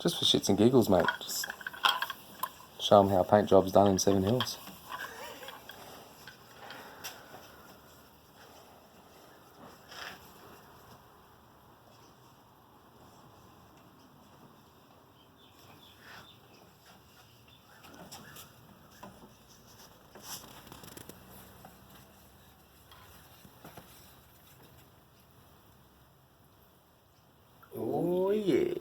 Just for shits and giggles, mate. Just show them how a paint job's done in 7 Hills. Oh yeah.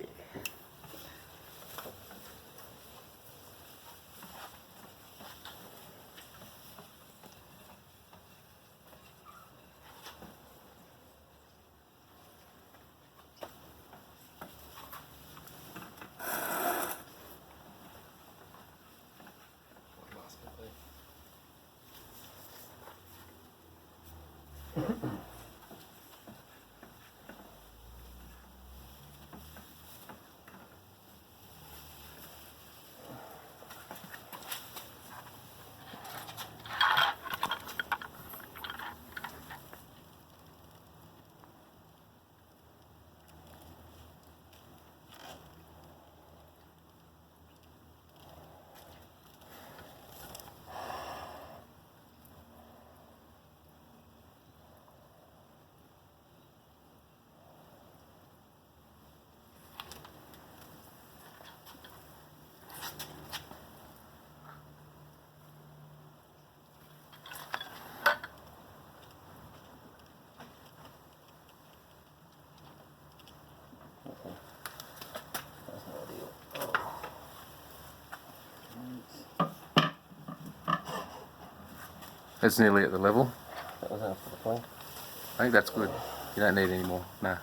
That's nearly at the level. That was after the plane. I think that's good. You don't need any more. No.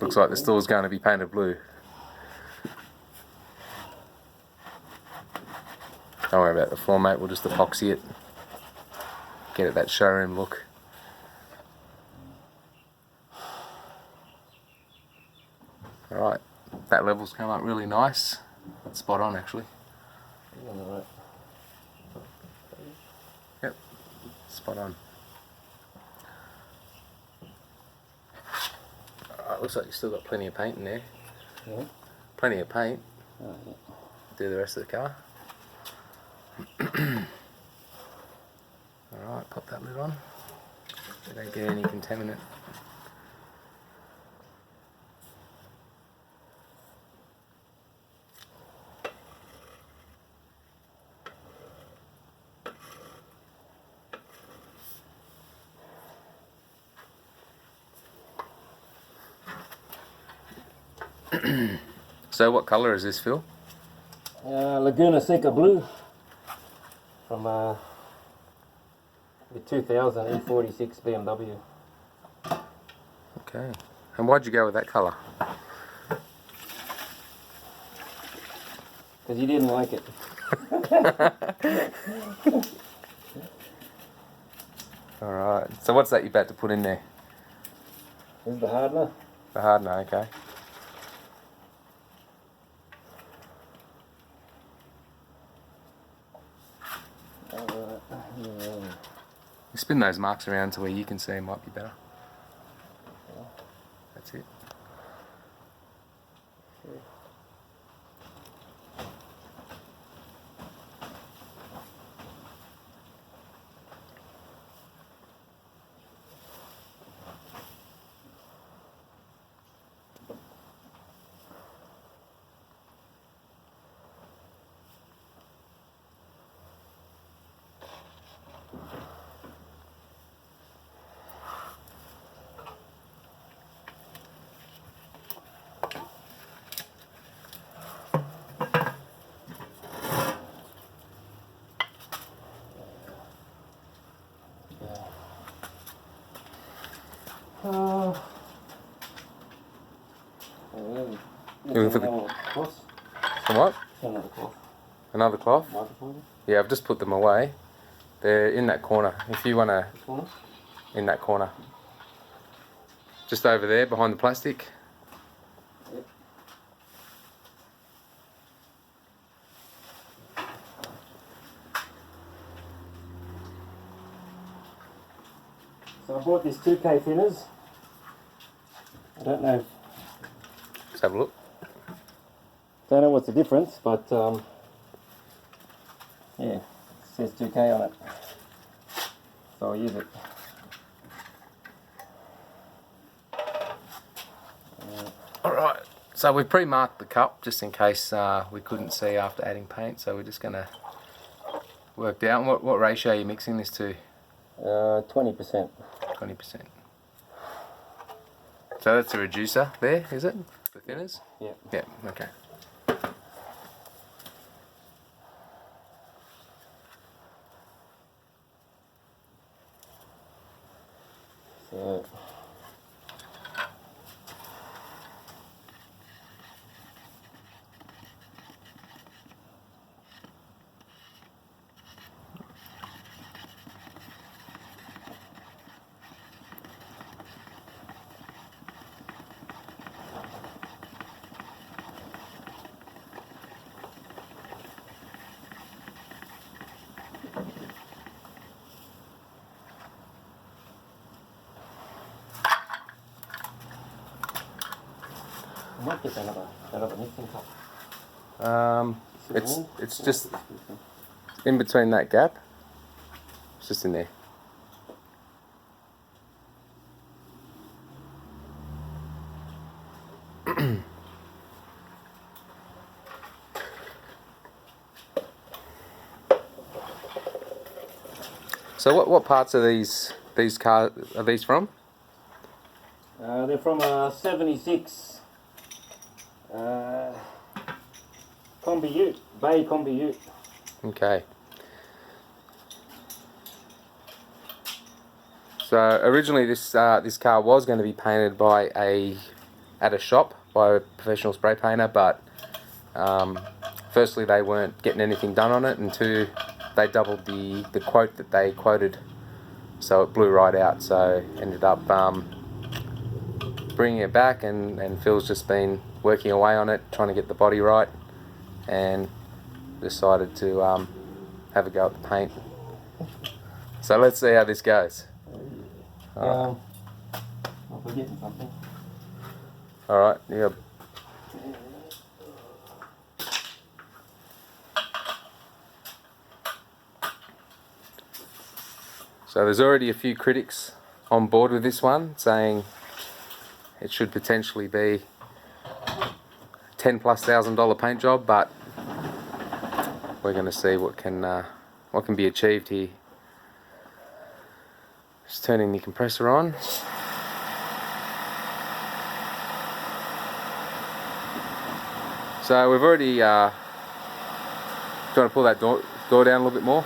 Looks like the store's going to be painted blue. Don't worry about the floor, mate. We'll just epoxy it. Get it that showroom look. Alright, that level's come up really nice. That's spot on, actually. Yep, spot on. Alright, looks like you've still got plenty of paint in there. Yeah. Plenty of paint. Oh, yeah. Do the rest of the car. Alright, pop that lid on. So don't get any contaminant. So what colour is this, Phil? Laguna Seca Blue from the 2000 E46 BMW. Okay. And why'd you go with that colour? Because you didn't like it. Alright. So what's that you're about to put in there? This is the hardener. The hardener, okay. You spin those marks around to where you can see them might be better. That's it. Looking for the cloth. From what? Another cloth. Another cloth? Yeah, I've just put them away. They're in that corner. If you want to... In that corner. Just over there, behind the plastic. Yep. So I bought these 2K thinners. I don't know. Let's have a look. Don't know what's the difference, but yeah, it says 2K on it. So I'll use it. Alright, so we've pre-marked the cup just in case we couldn't see after adding paint, so we're just going to work out. What ratio are you mixing this to? 20%. 20%. So that's a reducer there, is it? The thinners? Yeah. Yeah, okay. So I might get another mixing cup. It's just in between that gap. It's just in there. So what parts of these cars are these from? They're from a 76 Kombi Ute, Bay Kombi Ute. Okay. So originally this car was going to be painted at a shop by a professional spray painter, but firstly they weren't getting anything done on it, and two, they doubled the quote that they quoted, so it blew right out. So ended up bringing it back, and Phil's just been working away on it, trying to get the body right, and decided to have a go at the paint. So let's see how this goes. I'm forgetting something. Alright, yeah. So there's already a few critics on board with this one, saying it should potentially be $10,000+ paint job, but we're going to see what can be achieved here. Just turning the compressor on. So we've already. Do you want to pull that door down a little bit more?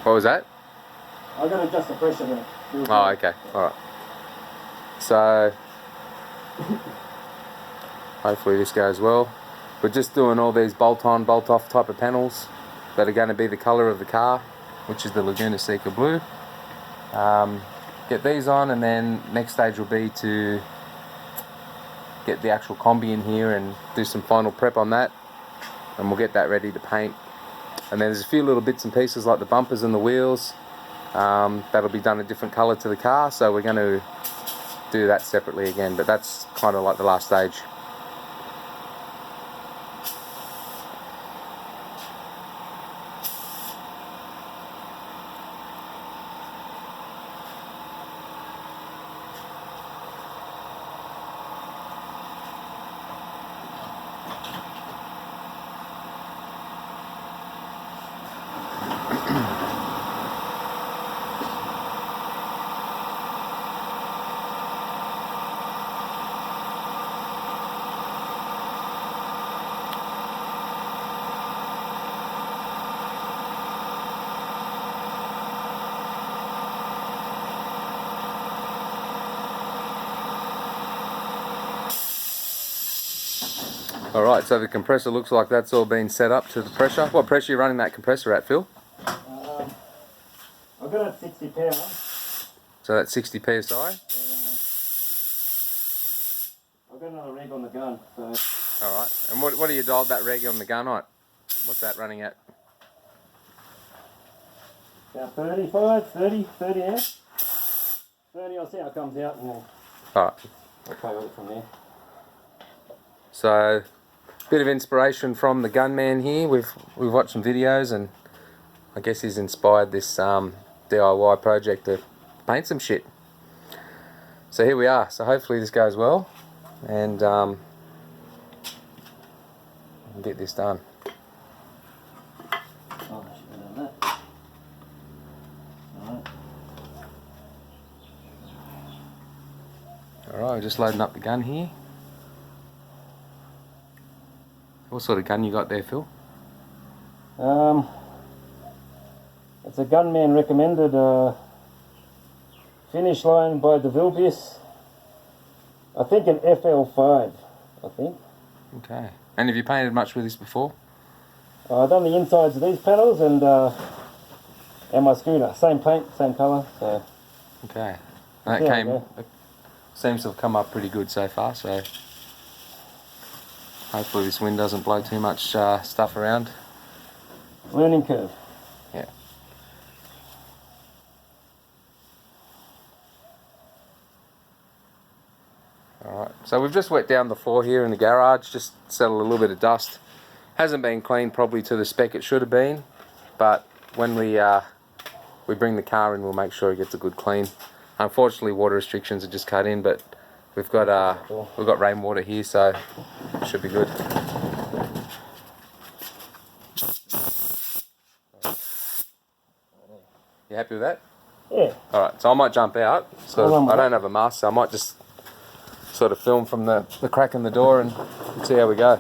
What was that? I'm going to adjust the pressure there. Oh, okay. Alright. So, hopefully this goes well. We're just doing all these bolt-on, bolt-off type of panels that are going to be the colour of the car, which is the Laguna Seca blue. Get these on, and then next stage will be to get the actual Kombi in here and do some final prep on that, and we'll get that ready to paint. And then there's a few little bits and pieces like the bumpers and the wheels that'll be done a different colour to the car, so we're going to do that separately again, but that's kind of like the last stage. Alright, so the compressor looks like that's all been set up to the pressure. What pressure are you running that compressor at, Phil? I've got it at 60 power. So that's 60 psi? I've got another reg on the gun, so... Alright, and what do you dialed that reg on the gun at? What's that running at? About 35, 30, 30 now. 30, I'll see how it comes out and then Alright. I'll play with it from there. So, bit of inspiration from the gunman here. We've watched some videos and I guess he's inspired this DIY project to paint some shit. So here we are. So hopefully this goes well and we'll get this done. Oh, I should have done that. Alright. Alright, we're just loading up the gun here. What sort of gun you got there, Phil? It's a gunman recommended finish line by the Vilbius. I think an FL5, I think. Okay. And have you painted much with this before? I've done the insides of these panels and my scooter. Same paint, same colour. So. Okay. And that it seems to have come up pretty good so far, so hopefully this wind doesn't blow too much stuff around. Learning curve. Yeah. Alright, so we've just wet down the floor here in the garage, just settled a little bit of dust. Hasn't been cleaned probably to the spec it should have been, but when we bring the car in, we'll make sure it gets a good clean. Unfortunately, water restrictions are just cut in, but we've got rainwater here, so it should be good. You happy with that? Yeah. Alright, so I might jump out. So I don't have a mask, so I might just sort of film from the crack in the door and see how we go.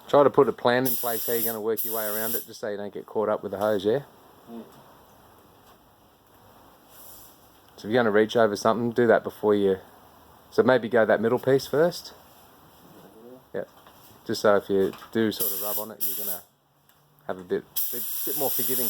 Try to put a plan in place how you're going to work your way around it, just so you don't get caught up with the hose, yeah? So if you're going to reach over something, do that before you... So maybe go that middle piece first. Yeah. Just so if you do sort of rub on it, you're going to have a bit more forgiving.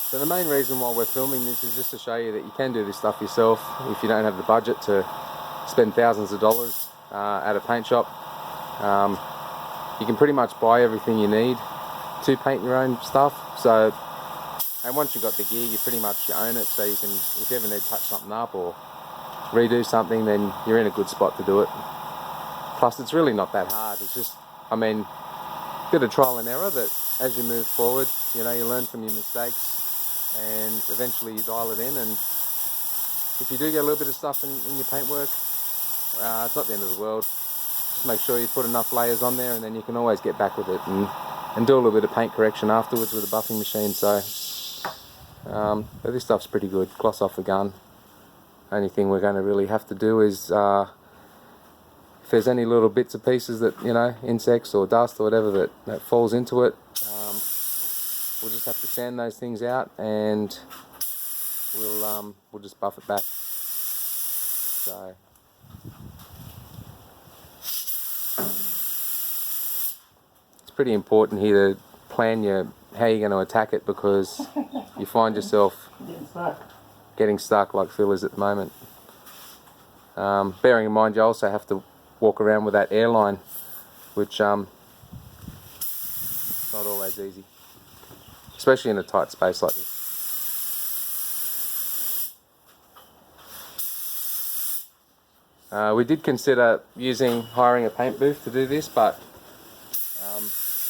So the main reason why we're filming this is just to show you that you can do this stuff yourself if you don't have the budget to spend thousands of dollars at a paint shop. You can pretty much buy everything you need to paint your own stuff. So, and once you've got the gear, you pretty much own it. So you can, if you ever need to touch something up or redo something, then you're in a good spot to do it. Plus, it's really not that hard. It's just, I mean, a bit of trial and error, but as you move forward, you know, you learn from your mistakes and eventually you dial it in. And if you do get a little bit of stuff in your paintwork, it's not the end of the world. Just make sure you put enough layers on there and then you can always get back with it and do a little bit of paint correction afterwards with a buffing machine. So but this stuff's pretty good. Gloss off the gun. Only thing we're going to really have to do is if there's any little bits and pieces that, you know, insects or dust or whatever that falls into it, we'll just have to sand those things out and we'll just buff it back. So it's pretty important here to plan how you're going to attack it, because you find yourself getting stuck like Phil is at the moment. Bearing in mind you also have to walk around with that airline, which not always easy, especially in a tight space like this. We did consider hiring a paint booth to do this, but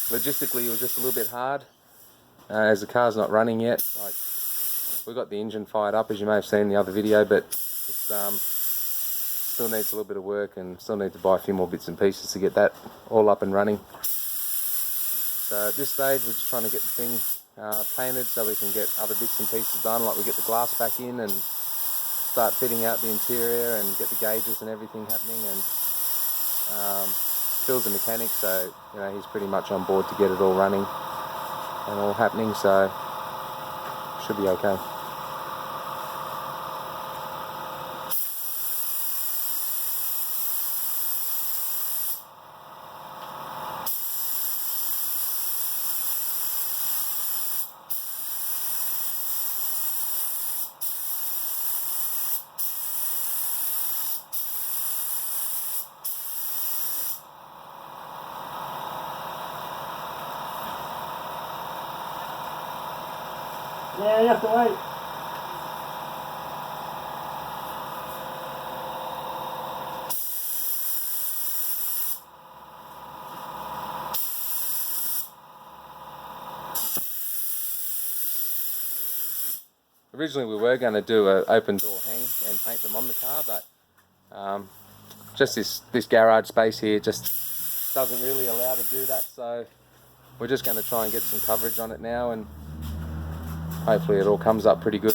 logistically it was just a little bit hard as the car's not running yet. Like, we got the engine fired up, as you may have seen in the other video, but it's still needs a little bit of work and still need to buy a few more bits and pieces to get that all up and running. So at this stage we're just trying to get the thing painted so we can get other bits and pieces done, like we get the glass back in and start fitting out the interior and get the gauges and everything happening. And Phil's a mechanic, so you know, he's pretty much on board to get it all running and all happening, so should be okay. Yeah, you have to wait. Originally we were going to do an open door hang and paint them on the car, but just this garage space here just doesn't really allow to do that, so we're just going to try and get some coverage on it now, and hopefully it all comes up pretty good.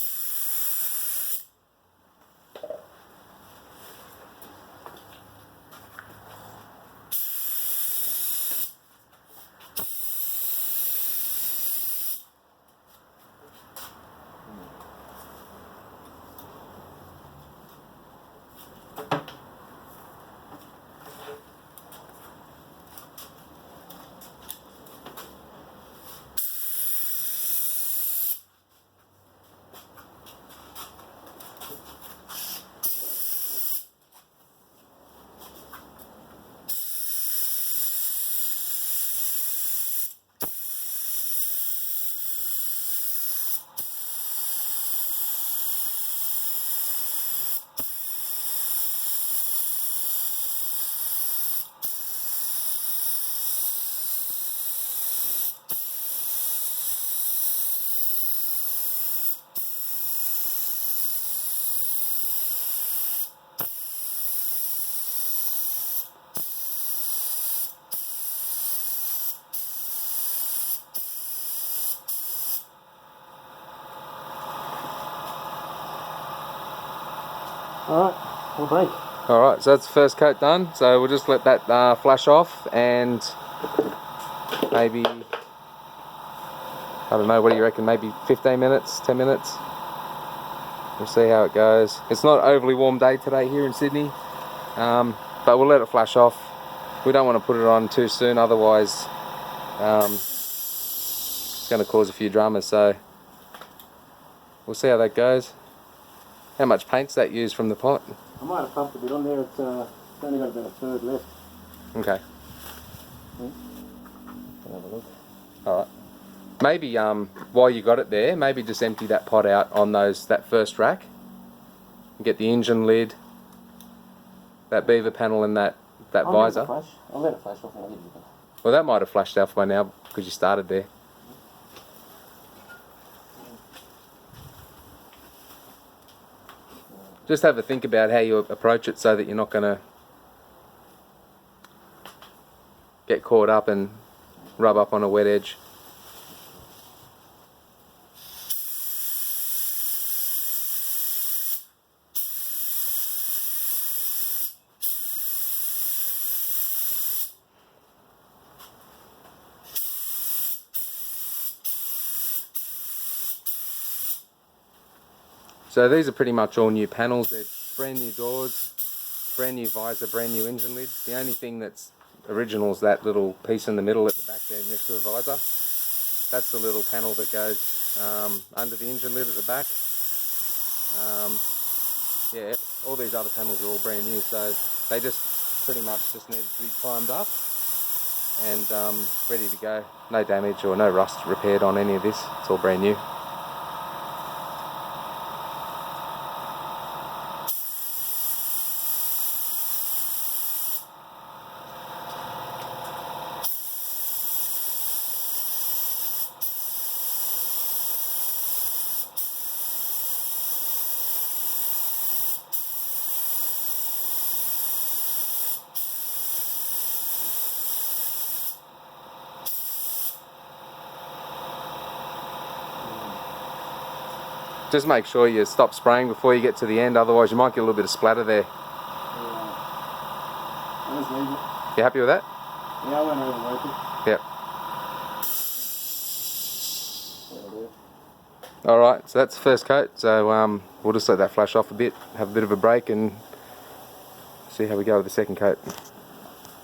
Alright, we'll break. Alright, so that's the first coat done, so we'll just let that flash off, and maybe, I don't know, what do you reckon, maybe 15 minutes, 10 minutes? We'll see how it goes. It's not an overly warm day today here in Sydney, but we'll let it flash off. We don't want to put it on too soon, otherwise it's going to cause a few dramas, so we'll see how that goes. How much paint's that used from the pot? I might have pumped a bit on there, it's only got about a third left. Okay. Can have a look. Alright. Maybe while you got it there, maybe just empty that pot out on that first rack. And get the engine lid, that beaver panel and that visor. I'll let it flash off and I'll give you. Well, that might have flashed off by now because you started there. Just have a think about how you approach it so that you're not going to get caught up and rub up on a wet edge. So these are pretty much all new panels. They're brand new doors, brand new visor, brand new engine lid. The only thing that's original is that little piece in the middle at the back there next to the visor. That's the little panel that goes under the engine lid at the back. Yeah, all these other panels are all brand new, so they just pretty much just need to be primed up and ready to go. No damage or no rust repaired on any of this. It's all brand new. Just make sure you stop spraying before you get to the end, otherwise you might get a little bit of splatter there. I'll just leave it. You happy with that? Yeah, I won't really work it. Yep. That'll do. Alright, so that's the first coat, so we'll just let that flash off a bit, have a bit of a break and see how we go with the second coat.